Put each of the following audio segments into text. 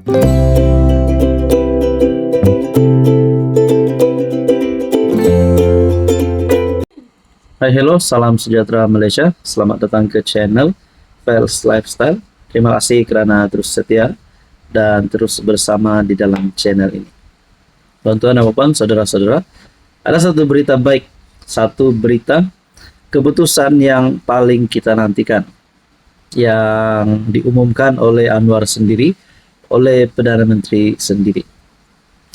Hai, hello, salam sejahtera Malaysia. Selamat datang ke channel Fels Lifestyle. Terima kasih kerana terus setia dan terus bersama di dalam channel ini. Tuan-tuan dan puan, saudara-saudara, ada satu berita baik, satu berita keputusan yang paling kita nantikan, yang diumumkan oleh Anwar sendiri, oleh Perdana Menteri sendiri.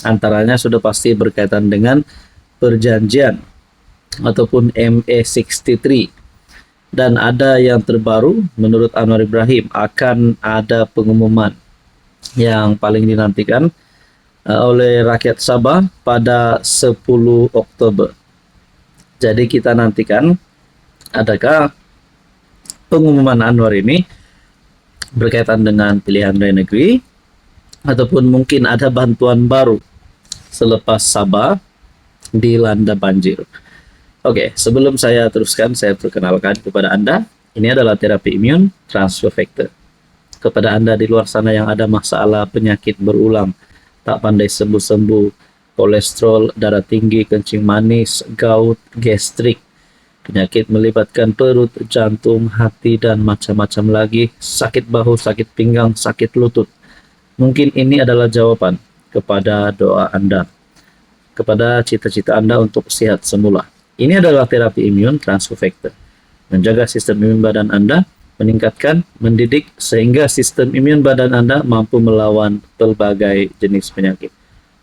Antaranya sudah pasti berkaitan dengan perjanjian ataupun MA63, dan ada yang terbaru menurut Anwar Ibrahim, akan ada pengumuman yang paling dinantikan oleh rakyat Sabah pada 10 Oktober. Jadi kita nantikan adakah pengumuman Anwar ini berkaitan dengan pilihan raya negeri ataupun mungkin ada bantuan baru selepas Sabah dilanda banjir. Oke, sebelum saya teruskan, saya perkenalkan kepada Anda, ini adalah terapi imun transfer factor. Kepada Anda di luar sana yang ada masalah penyakit berulang, tak pandai sembuh-sembuh, kolesterol, darah tinggi, kencing manis, gout, gastrik, penyakit melibatkan perut, jantung, hati, dan macam-macam lagi, sakit bahu, sakit pinggang, sakit lutut. Mungkin ini adalah jawaban kepada doa Anda, kepada cita-cita Anda untuk sehat semula. Ini adalah terapi imun transfer factor. Menjaga sistem imun badan Anda, meningkatkan, mendidik, sehingga sistem imun badan Anda mampu melawan pelbagai jenis penyakit.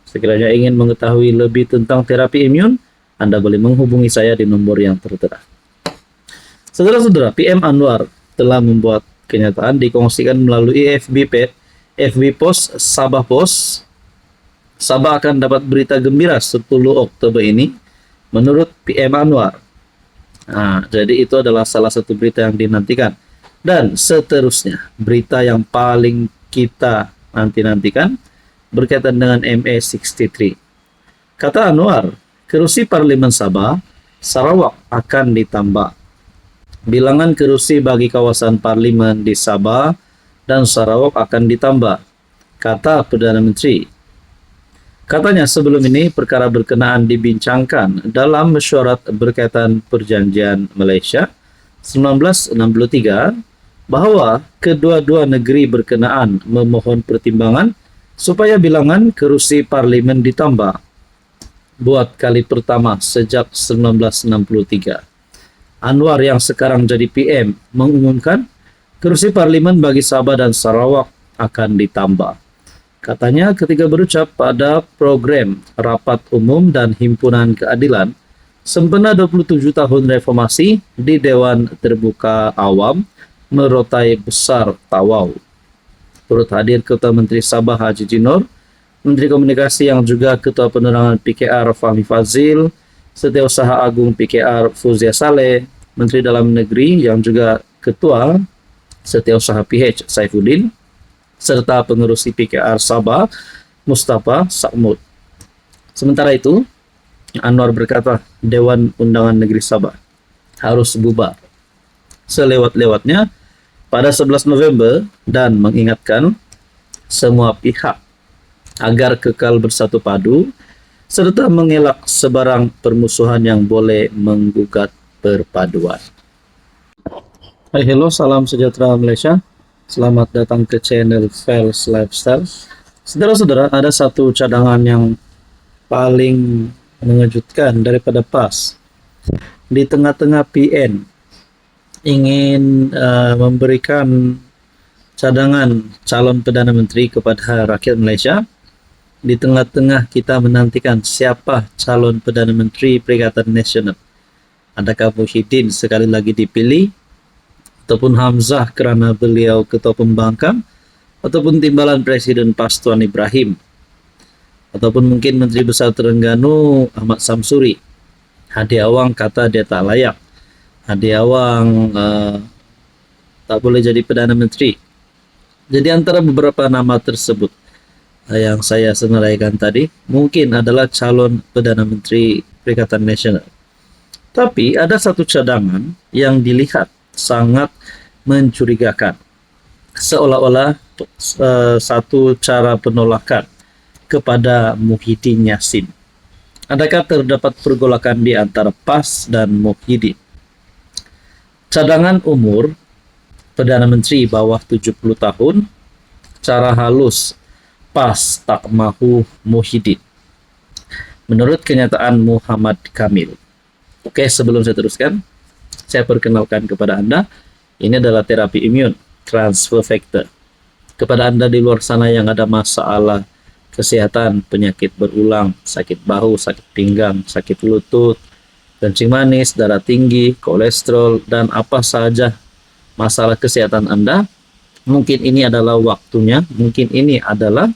Sekiranya ingin mengetahui lebih tentang terapi imun, Anda boleh menghubungi saya di nomor yang tertera. Saudara-saudara, PM Anwar telah membuat kenyataan dikongsikan melalui FB Post Sabah Post. Sabah akan dapat berita gembira 10 Oktober ini menurut PM Anwar. Jadi itu adalah salah satu berita yang dinantikan. Dan seterusnya, berita yang paling kita nantikan berkaitan dengan MA63. Kata Anwar, kerusi Parlimen Sabah, Sarawak akan ditambah. Bilangan kerusi bagi kawasan Parlimen di Sabah dan Sarawak akan ditambah, kata Perdana Menteri. Katanya sebelum ini perkara berkenaan dibincangkan dalam mesyuarat berkaitan perjanjian Malaysia 1963 bahawa kedua-dua negeri berkenaan memohon pertimbangan supaya bilangan kerusi parlimen ditambah buat kali pertama sejak 1963. Anwar yang sekarang jadi PM mengumumkan kerusi parlimen bagi Sabah dan Sarawak akan ditambah. Katanya ketika berucap pada program Rapat Umum dan Himpunan Keadilan sempena 27 tahun reformasi di Dewan Terbuka Awam Merotai Besar Tawau. Turut hadir Ketua Menteri Sabah Haji Jinor, Menteri Komunikasi yang juga Ketua Penerangan PKR Fahmi Fazil, Setiausaha Agung PKR Fuzia Saleh, Menteri Dalam Negeri yang juga Ketua Setiausaha PH Saifuddin, serta pengerusi PKR Sabah Mustafa Sakmud. Sementara itu, Anwar berkata Dewan Undangan Negeri Sabah harus bubar selewat-lewatnya pada 11 November dan mengingatkan semua pihak agar kekal bersatu padu serta mengelak sebarang permusuhan yang boleh menggugat perpaduan. Hai, hello, salam sejahtera Malaysia. Selamat datang ke channel Fels Lifestyle. Saudara-saudara, ada satu cadangan yang paling mengejutkan daripada PAS. Di tengah-tengah PN ingin memberikan cadangan calon Perdana Menteri kepada rakyat Malaysia, di tengah-tengah kita menantikan siapa calon Perdana Menteri Perikatan Nasional. Adakah Muhyiddin sekali lagi dipilih, ataupun Hamzah kerana beliau ketua pembangkang, ataupun timbalan Presiden PAS Tuan Ibrahim, ataupun mungkin Menteri Besar Terengganu Ahmad Samsuri. Hadi Awang kata dia tak layak. Hadi Awang tak boleh jadi Perdana Menteri. Jadi antara beberapa nama tersebut yang saya senaraikan tadi mungkin adalah calon Perdana Menteri Perikatan Nasional. Tapi ada satu cadangan yang dilihat sangat mencurigakan. Seolah-olah satu cara penolakan kepada Muhyiddin Yassin. Adakah terdapat pergolakan di antara PAS dan Muhyiddin? Cadangan umur Perdana Menteri bawah 70 tahun, cara halus PAS tak mahu Muhyiddin. Menurut kenyataan Muhammad Kamil. Oke, sebelum saya teruskan, saya perkenalkan kepada Anda, ini adalah terapi imun, transfer factor. Kepada Anda di luar sana yang ada masalah kesehatan, penyakit berulang, sakit bahu, sakit pinggang, sakit lutut, kencing manis, darah tinggi, kolesterol, dan apa saja masalah kesehatan Anda, mungkin ini adalah waktunya, mungkin ini adalah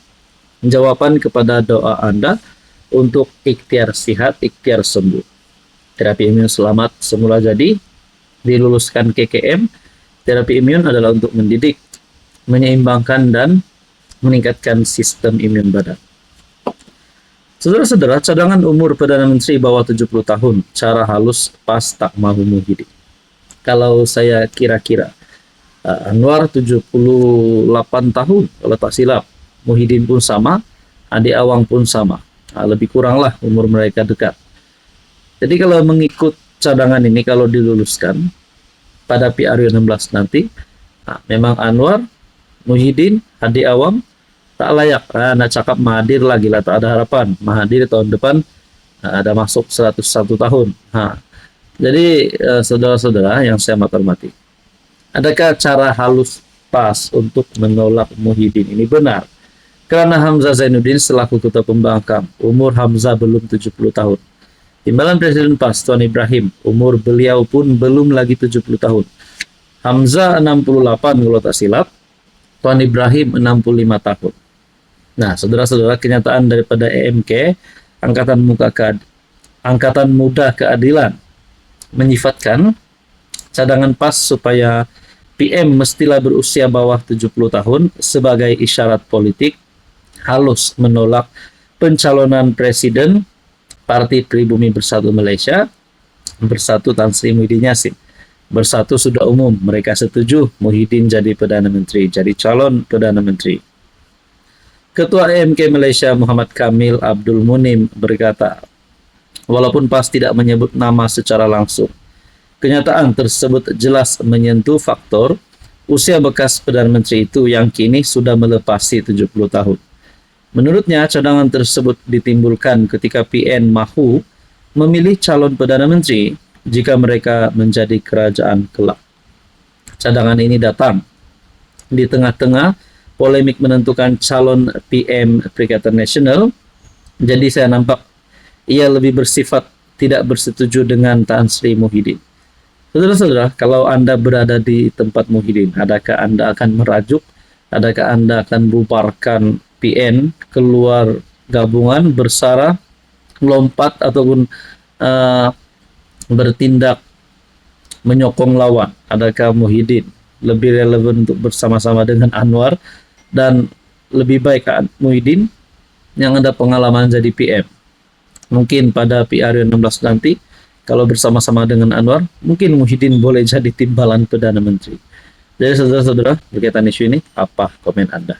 jawaban kepada doa Anda untuk ikhtiar sihat, ikhtiar sembuh. Terapi imun selamat semula jadi, diluluskan KKM. Terapi imun adalah untuk mendidik, menyeimbangkan, dan meningkatkan sistem imun badan. Saudara-saudara, cadangan umur Perdana Menteri bawah 70 tahun, cara halus PAS tak mahu Muhyiddin. Kalau saya kira-kira, Anwar 78 tahun, kalau tak silap. Muhyiddin pun sama, Andi Awang pun sama. Lebih kuranglah umur mereka dekat. Jadi kalau mengikut cadangan ini, kalau diluluskan pada PRU16 nanti, memang Anwar, Muhyiddin, Andi Awang tak layak. Nak cakap Mahathir lagi lah, tak ada harapan. Mahathir tahun depan ada masuk 101 tahun. Jadi saudara-saudara yang saya hormati, adakah cara halus PAS untuk menolak Muhyiddin ini benar? Karena Hamzah Zainuddin selaku ketua pembangkang, umur Hamzah belum 70 tahun. Timbalan Presiden PAS Tuan Ibrahim, umur beliau pun belum lagi 70 tahun. Hamzah 68 kalau tak silap, Tuan Ibrahim 65 tahun. Nah, saudara-saudara, kenyataan daripada EMK, Angkatan Muda Keadilan, menyifatkan cadangan PAS supaya PM mestilah berusia bawah 70 tahun sebagai isyarat politik halus menolak pencalonan Presiden Parti Pribumi Bersatu Malaysia, Bersatu Tan Sri Muhyiddin Yassin. Bersatu sudah umum, mereka setuju Muhyiddin jadi Perdana Menteri, jadi calon Perdana Menteri. Ketua EMK Malaysia Muhammad Kamil Abdul Munim berkata, walaupun PAS tidak menyebut nama secara langsung, kenyataan tersebut jelas menyentuh faktor usia bekas Perdana Menteri itu yang kini sudah melepasi 70 tahun. Menurutnya, cadangan tersebut ditimbulkan ketika PN mahu memilih calon Perdana Menteri jika mereka menjadi kerajaan kelak. Cadangan ini datang di tengah-tengah polemik menentukan calon PM Perikatan Nasional. Jadi saya nampak ia lebih bersifat tidak bersetuju dengan Tan Sri Muhyiddin. Saudara-saudara, kalau Anda berada di tempat Muhyiddin, adakah Anda akan merajuk? Adakah Anda akan bubarkan PN, keluar gabungan, bersara, lompat, ataupun bertindak menyokong lawan? Adakah Muhyiddin lebih relevan untuk bersama-sama dengan Anwar, dan lebih baik Muhyiddin yang ada pengalaman jadi PM? Mungkin pada PRU16 nanti, kalau bersama-sama dengan Anwar, mungkin Muhyiddin boleh jadi timbalan Perdana Menteri. Jadi saudara-saudara, berkaitan isu ini, apa komen Anda?